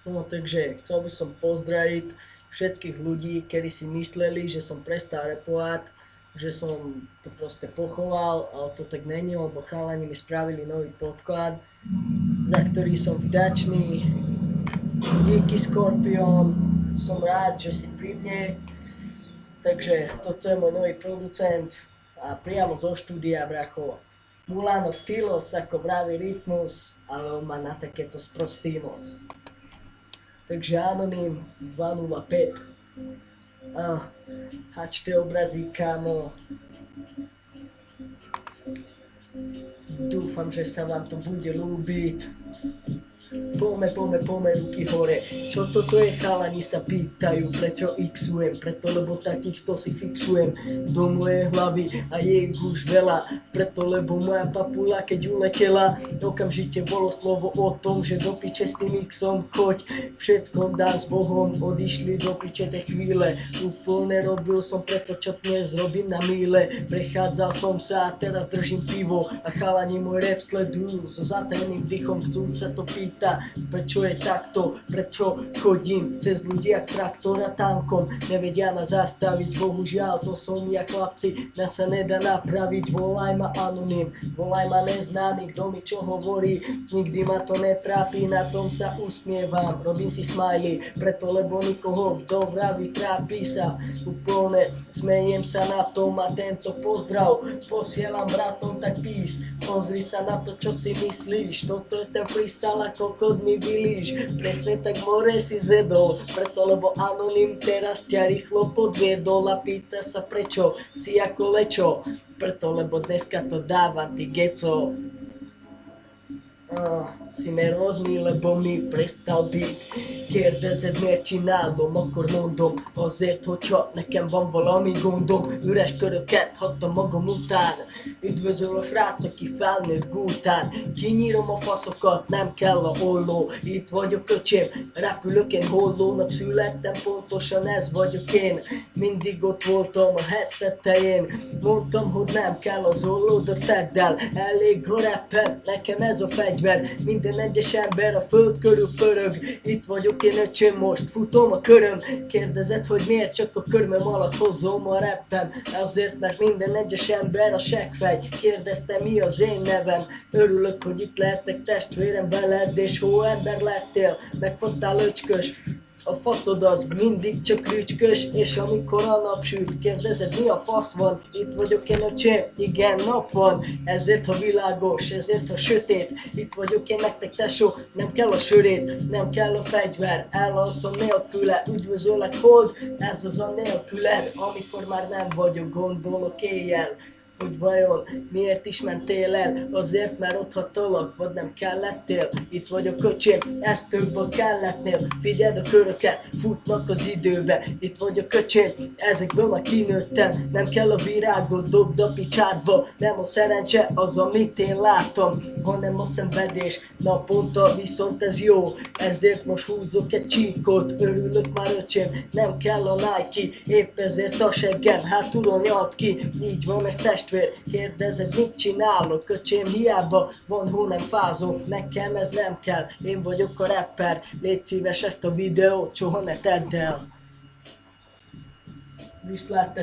No takže chcel by som pozdraviť všetkých ľudí, ktorí si mysleli, že som prestal repovať, že som to proste pochoval, ale to tak není, lebo chalani mi spravili nový podklad, za ktorý som vďačný. Díky Skorpión, som rád, že si pri mne. Takže toto je môj nový producent a priamo zo štúdia, bracho. Mulano stylos, ako vraví Rytmus, ale on má na takéto sprostý nos. Takže Anonym 205. Hačte obrazík, kámo. Dúfam, že sa vám to bude ľúbiť. Poďme, ruky hore. Čo toto je, chalani sa pýtajú, prečo xujem? Preto, lebo takýchto si fixujem do mojej hlavy a je ich už veľa. Preto, lebo moja papula, keď uletela, okamžite bolo slovo o tom, že do piče s tým xom choď. Všetkom dám s Bohom, odišli do piče tie chvíle. Úplne robil som preto, čo dnes robím na míle. Prechádzal som sa a teraz držím pivo a chalani môj rap sledujú so zatajeným dýchom, chcú sa to pýta. Prečo je takto, prečo chodím cez ľudí jak traktor a tankom, nevedia ma zastaviť, bohužiaľ to som ja, chlapci, nás sa nedá napraviť. Volaj ma Anonym, volaj ma neznámy, kto mi čo hovorí, nikdy ma to netrápi, na tom sa usmievam, robím si smiley, preto lebo nikoho, kto vraví, trápi sa, úplne smejem sa na tom a tento pozdrav posielam bratom, tak peace, pozri sa na to, čo si myslíš, toto je ten freestyle ako kod mi vylíš, presne tak more si zedol, preto lebo Anonym teraz ťa rýchlo podviedol a pýta sa prečo si ako lečo, preto lebo dneska to dáva ty geco. Si nervózny, lebo mi prestal byť. Kérdezed, miért csinálom, akkor mondom, azért, hogyha nekem van valami gondom, üres köröket hagytam magam után. Üdvözöl a srác, aki felnőtt gútán, kinyírom a faszokat, nem kell a olló. Itt vagyok, öcsém, repülök én, hollónak születtem, pontosan ez vagyok én. Mindig ott voltam a hegy tetején, mondtam, hogy nem kell az olló, de tedd el, elég a rappen, nekem ez a fegyver. Minden egyes ember a föld körül pörög. Itt vagyok én, öcsém, most futom a köröm. Kérdezed, hogy miért csak a körmöm alatt hozom a rappem? Azért, mert minden egyes ember a seggfej. Kérdezte, mi az én nevem? Örülök, hogy itt lehetek, testvérem, veled, és hóember lettél. Megfogtál, öcskös. A faszod az mindig csak rücskös, és amikor a nap süt, kérdezed, mi a fasz van? Itt vagyok én, öcsém, igen, nap van. Ezért, ha világos, ezért, ha sötét, itt vagyok én nektek, tesó, nem kell a sörét, nem kell a fegyver, elalszom nélküle, üdvözöllek, hold, ez az a nélküled, amikor már nem vagyok, gondolok éjjel. Hogy vajon miért is mentél el? Azért, mert ott hattalak, vagy nem kellettél? Itt vagyok, öcsém, ez több a kelletnél. Figyeld a köröket, futnak az időbe. Itt vagyok, öcsém, ezekből már kinőttem. Nem kell a virágot, dobd a picsádba. Nem a szerencse az, amit én láttam, hanem a szenvedés. Naponta viszont ez jó, ezért most húzok egy csíkot. Örülök már, öcsém, nem kell a Nike, épp ezért a seggem hátulon nyalt ki. Így van, ez testvér, kérdezed, mit csinálok, öcsém, hiába van hó, nem fázok, nekem ez nem kell, én vagyok a rapper, légy szíves, ezt a videót soha ne tedd el. Viszlát,